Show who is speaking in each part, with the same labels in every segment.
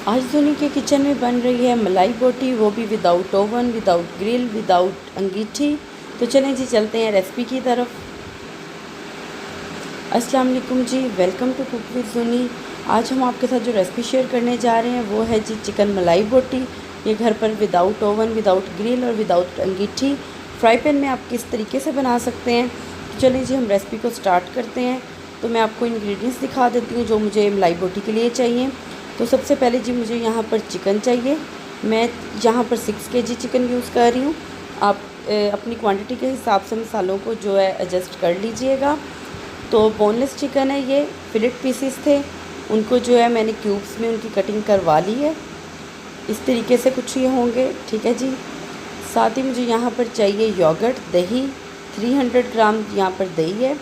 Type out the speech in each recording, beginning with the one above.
Speaker 1: आज धोनी के किचन में बन रही है मलाई बोटी, वो भी without oven, without grill, without अंगीठी। तो चलें जी, चलते हैं रेसिपी की तरफ। अस्सलाम वालेकुम जी, welcome to cook with Dhoni. आज हम आपके साथ जो रेसिपी शेयर करने जा रहे हैं वो है जी चिकन मलाई बोटी। ये घर पर विदाउट ओवन, विदाउट ग्रिल और विदाउट अंगीठी फ्राई पैन में आप किस तरीके से बना सकते हैं। तो चलें जी, हम रेसिपी को स्टार्ट करते हैं। तो मैं आपको इंग्रेडिएंट्स दिखा देती हूँ जो मुझे मलाई बोटी के लिए चाहिए। तो सबसे पहले जी मुझे यहाँ पर चिकन चाहिए। मैं यहाँ पर 6 kg चिकन यूज़ कर रही हूँ। आप अपनी क्वांटिटी के हिसाब से मसालों को जो है एडजस्ट कर लीजिएगा। तो बोनलेस चिकन है, ये फिलेट पीसेस थे, उनको जो है मैंने क्यूब्स में उनकी कटिंग करवा ली है। इस तरीके से कुछ ये होंगे, ठीक है जी। साथ ही मुझे यहाँ पर चाहिए योगर्ट, दही, 300 ग्राम यहाँ पर दही है।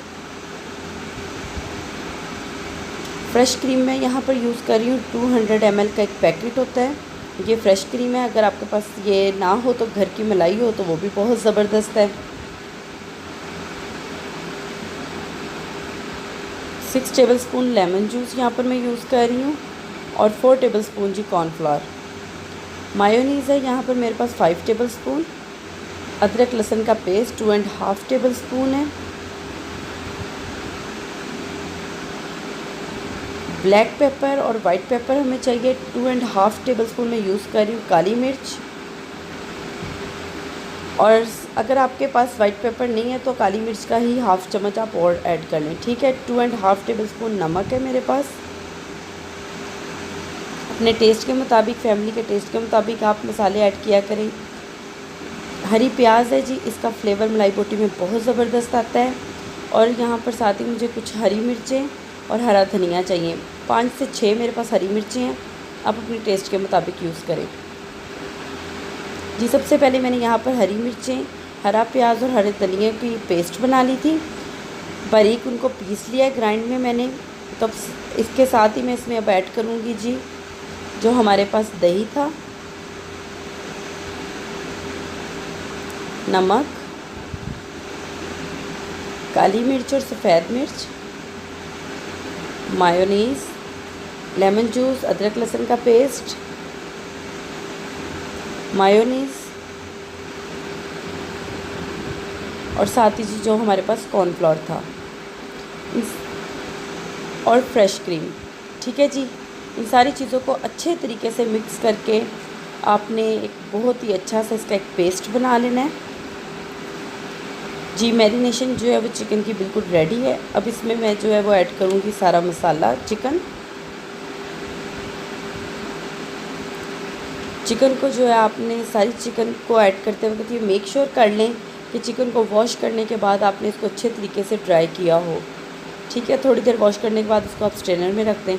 Speaker 1: फ्रेश क्रीम मैं यहाँ पर यूज़ कर रही हूँ, 200 ml का एक पैकेट होता है, ये फ़्रेश क्रीम है। अगर आपके पास ये ना हो तो घर की मलाई हो तो वो भी बहुत ज़बरदस्त है। 6 टेबलस्पून लेमन जूस यहाँ पर मैं यूज़ कर रही हूँ और 4 टेबलस्पून जी कॉर्नफ्लावर। मायोनीज़ है यहाँ पर मेरे पास 5 टेबलस्पून। अदरक लहसुन का पेस्ट 2.5 टेबलस्पून है। ब्लैक पेपर और वाइट पेपर हमें चाहिए 2.5 टेबलस्पून में यूज़ कर रही हूँ। काली मिर्च, और अगर आपके पास वाइट पेपर नहीं है तो काली मिर्च का ही हाफ़ चम्मच आप और ऐड कर लें, ठीक है। 2.5 टेबलस्पून नमक है मेरे पास। अपने टेस्ट के मुताबिक, फैमिली के टेस्ट के मुताबिक आप मसाले ऐड किया करें। हरी प्याज है जी, इसका फ्लेवर मलाई बोटी में बहुत ज़बरदस्त आता है। और यहाँ पर साथ ही मुझे कुछ हरी मिर्चें और हरा धनिया चाहिए। 5 से 6 मेरे पास हरी मिर्चें हैं, आप अपने टेस्ट के मुताबिक यूज़ करें जी। सबसे पहले मैंने यहाँ पर हरी मिर्चें, हरा प्याज और हरे धनिया की पेस्ट बना ली थी, बारीक उनको पीस लिया है ग्राइंड में मैंने। तब इसके साथ ही मैं इसमें अब ऐड करूँगी जी जो हमारे पास दही था, नमक, काली मिर्च और सफ़ेद मिर्च, मायोनीज़, लेमन जूस, अदरक लहसुन का पेस्ट, मायोनीज़ और साथ ही जो हमारे पास कॉर्नफ्लोर था और फ्रेश क्रीम, ठीक है जी। इन सारी चीज़ों को अच्छे तरीके से मिक्स करके आपने एक बहुत ही अच्छा सा इसका एक पेस्ट बना लेना है जी। मैरिनेशन जो है वो चिकन की बिल्कुल रेडी है। अब इसमें मैं जो है वो ऐड करूँगी सारा मसाला। चिकन को जो है आपने सारी चिकन को ऐड करते वक्त ये मेक श्योर कर लें कि चिकन को वॉश करने के बाद आपने इसको अच्छे तरीके से ड्राई किया हो, ठीक है। थोड़ी देर वॉश करने के बाद इसको आप स्ट्रेनर में रख दें।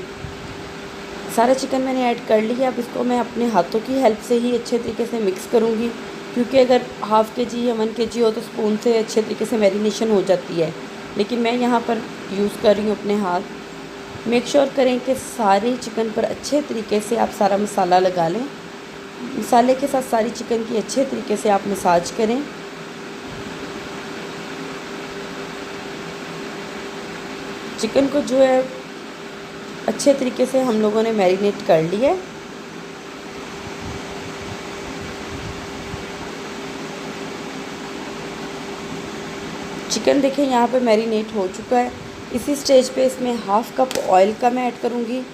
Speaker 1: सारा चिकन मैंने ऐड कर लिया। अब इसको मैं अपने हाथों की हेल्प से ही अच्छे तरीके से मिक्स करूँगी, क्योंकि अगर ½ kg या 1 kg हो तो स्पून से अच्छे तरीके से मैरिनेशन हो जाती है, लेकिन मैं यहाँ पर यूज़ कर रही हूँ अपने हाथ। मेक श्योर करें कि सारे चिकन पर अच्छे तरीके से आप सारा मसाला लगा लें। मसाले के साथ सारी चिकन की अच्छे तरीके से आप मसाज करें। चिकन को जो है अच्छे तरीके से हम लोगों ने मैरिनेट कर लिया है। चिकन देखें यहाँ पे मैरिनेट हो चुका है। इसी स्टेज पे इसमें ½ कप ऑयल का मैं ऐड करूँगी।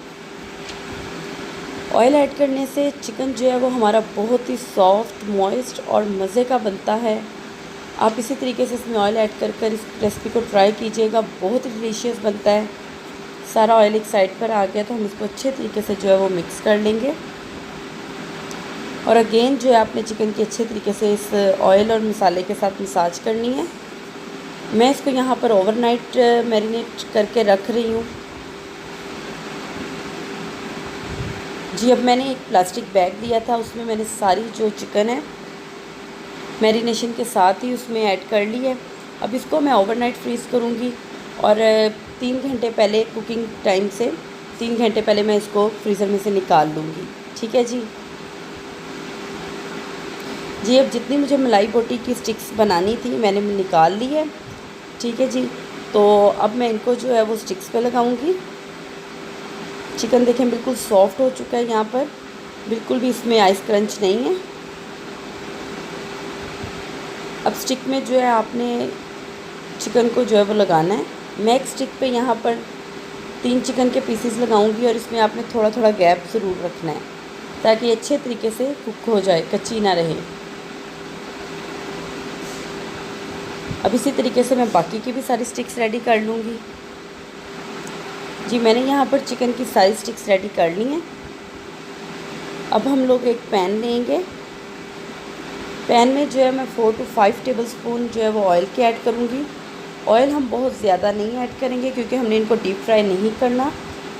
Speaker 1: ऑयल ऐड करने से चिकन जो है वो हमारा बहुत ही सॉफ्ट, मॉइस्ट और मज़े का बनता है। आप इसी तरीके से इसमें ऑयल ऐड कर इस रेसिपी को ट्राई कीजिएगा, बहुत ही डिलीशियस बनता है। सारा ऑयल एक साइड पर आ गया तो हम इसको अच्छे तरीके से जो है वो मिक्स कर लेंगे। और अगेन जो है आपने चिकन की अच्छे तरीके से इस ऑयल और मसाले के साथ मसाज करनी है। मैं इसको यहाँ पर ओवरनाइट मैरिनेट करके रख रही हूँ जी। अब मैंने एक प्लास्टिक बैग लिया था, उसमें मैंने सारी जो चिकन है मैरिनेशन के साथ ही उसमें ऐड कर ली है। अब इसको मैं ओवरनाइट फ्रीज़ करूँगी और 3 घंटे पहले, कुकिंग टाइम से 3 घंटे पहले मैं इसको फ्रीज़र में से निकाल लूँगी, ठीक है जी। अब जितनी मुझे मलाई बोटी की स्टिक्स बनानी थी मैंने निकाल ली है, ठीक है जी। तो अब मैं इनको जो है वो स्टिक्स पे लगाऊंगी। चिकन देखें बिल्कुल सॉफ्ट हो चुका है, यहाँ पर बिल्कुल भी इसमें आइस क्रंच नहीं है। अब स्टिक में जो है आपने चिकन को जो है वो लगाना है। मैं एक स्टिक पे यहाँ पर 3 चिकन के पीसेस लगाऊंगी और इसमें आपने थोड़ा थोड़ा गैप ज़रूर रखना है ताकि अच्छे तरीके से कुक हो जाए, कच्ची ना रहे। अब इसी तरीके से मैं बाकी की भी सारी स्टिक्स रेडी कर लूँगी। जी मैंने यहाँ पर चिकन की सारी स्टिक्स रेडी कर ली हैं। अब हम लोग एक पैन लेंगे। पैन में जो है मैं 4 to 5 टेबलस्पून जो है वो ऑयल के ऐड करूँगी। ऑयल हम बहुत ज़्यादा नहीं ऐड करेंगे क्योंकि हमने इनको डीप फ्राई नहीं करना,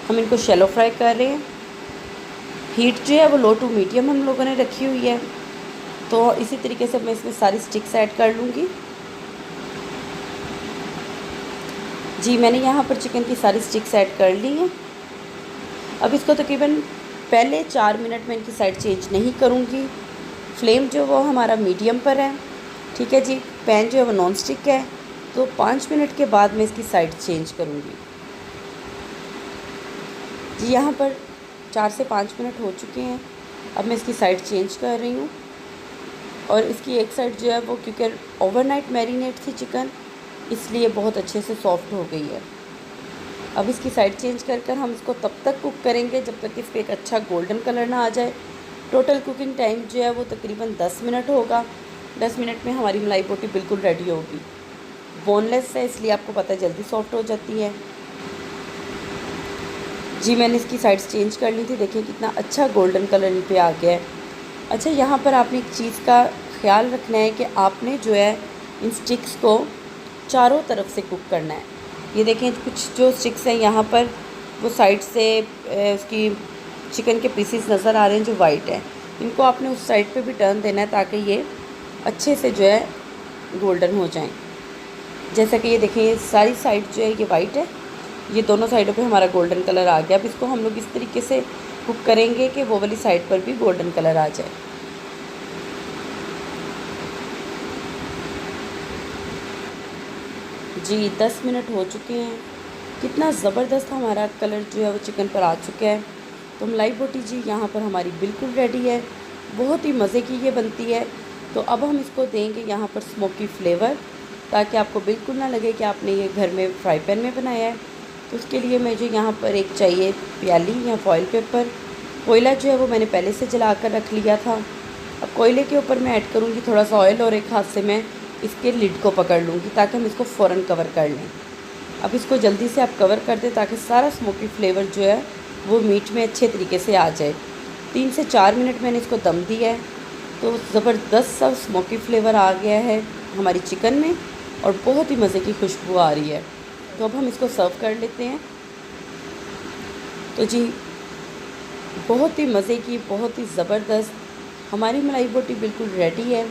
Speaker 1: हम इनको शैलो फ्राई कर रहे हैं। हीट जो है वो लो टू मीडियम हम लोगों ने रखी हुई है। तो इसी तरीके से मैं इसमें सारी स्टिक्स ऐड कर लूँगी। जी मैंने यहाँ पर चिकन की सारी स्टिक्स ऐड कर ली हैं। अब इसको तकरीबन पहले 4 मिनट में इनकी साइड चेंज नहीं करूँगी। फ्लेम जो वो हमारा मीडियम पर है, ठीक है जी। पैन जो है वो नॉन स्टिक है, तो 5 मिनट के बाद मैं इसकी साइड चेंज करूँगी। जी यहाँ पर 4 से 5 मिनट हो चुके हैं। अब मैं इसकी साइड चेंज कर रही हूँ और इसकी एक साइड जो है वो क्योंकि ओवरनाइट मैरिनेट थी चिकन, इसलिए बहुत अच्छे से सॉफ्ट हो गई है। अब इसकी साइड चेंज कर हम इसको तब तक कुक करेंगे जब तक इस पर एक अच्छा गोल्डन कलर ना आ जाए। टोटल कुकिंग टाइम जो है वो तकरीबन 10 मिनट होगा। 10 मिनट में हमारी मलाई बोटी बिल्कुल रेडी होगी। बोनलेस है इसलिए आपको पता है जल्दी सॉफ्ट हो जाती है। जी मैंने इसकी साइड्स चेंज कर ली थी, देखिए कितना अच्छा गोल्डन कलर इन पर आ गया है। अच्छा यहाँ पर आपने एक चीज़ का ख्याल रखना है कि आपने जो है इन स्टिक्स को चारों तरफ से कुक करना है। ये देखें कुछ जो स्टिक्स हैं यहाँ पर वो साइड से उसकी चिकन के पीसेस नज़र आ रहे हैं जो वाइट है, इनको आपने उस साइड पे भी टर्न देना है ताकि ये अच्छे से जो है गोल्डन हो जाएं। जैसा कि ये देखें ये सारी साइड जो है ये वाइट है, ये दोनों साइडों पे हमारा गोल्डन कलर आ गया। अब इसको हम लोग इस तरीके से कुक करेंगे कि वो वाली साइड पर भी गोल्डन कलर आ जाए। जी 10 मिनट हो चुके हैं, कितना ज़बरदस्त हमारा कलर जो है वो चिकन पर आ चुका है। तो मलाई बोटी जी यहाँ पर हमारी बिल्कुल रेडी है, बहुत ही मज़े की ये बनती है। तो अब हम इसको देंगे यहाँ पर स्मोकी फ्लेवर ताकि आपको बिल्कुल ना लगे कि आपने ये घर में फ्राई पैन में बनाया है। तो उसके लिए मुझे यहाँ पर एक चाहिए प्याली या फॉइल पेपर। कोयला जो है वो मैंने पहले से जला कर रख लिया था। अब कोयले के ऊपर मैं ऐड करूँगी थोड़ा सा ऑयल और एक हाथ से मैं इसके लिड को पकड़ लूँगी ताकि हम इसको फ़ौरन कवर कर लें। अब इसको जल्दी से आप कवर कर दें ताकि सारा स्मोकी फ्लेवर जो है वो मीट में अच्छे तरीके से आ जाए। 3 से 4 मिनट मैंने इसको दम दिया है, तो ज़बरदस्त सा स्मोकी फ्लेवर आ गया है हमारी चिकन में और बहुत ही मज़े की खुशबू आ रही है। तो अब हम इसको सर्व कर लेते हैं। तो जी बहुत ही मज़े की, बहुत ही ज़बरदस्त हमारी मलाई बोटी बिल्कुल रेडी है।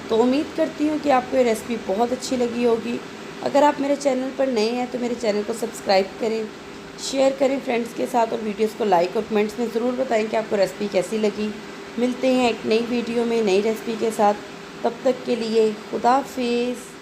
Speaker 1: तो उम्मीद करती हूँ कि आपको ये रेसिपी बहुत अच्छी लगी होगी। अगर आप मेरे चैनल पर नए हैं तो मेरे चैनल को सब्सक्राइब करें, शेयर करें फ्रेंड्स के साथ और वीडियोस को लाइक और कमेंट्स में ज़रूर बताएं कि आपको रेसिपी कैसी लगी। मिलते हैं एक नई वीडियो में नई रेसिपी के साथ, तब तक के लिए खुदा हाफिज़।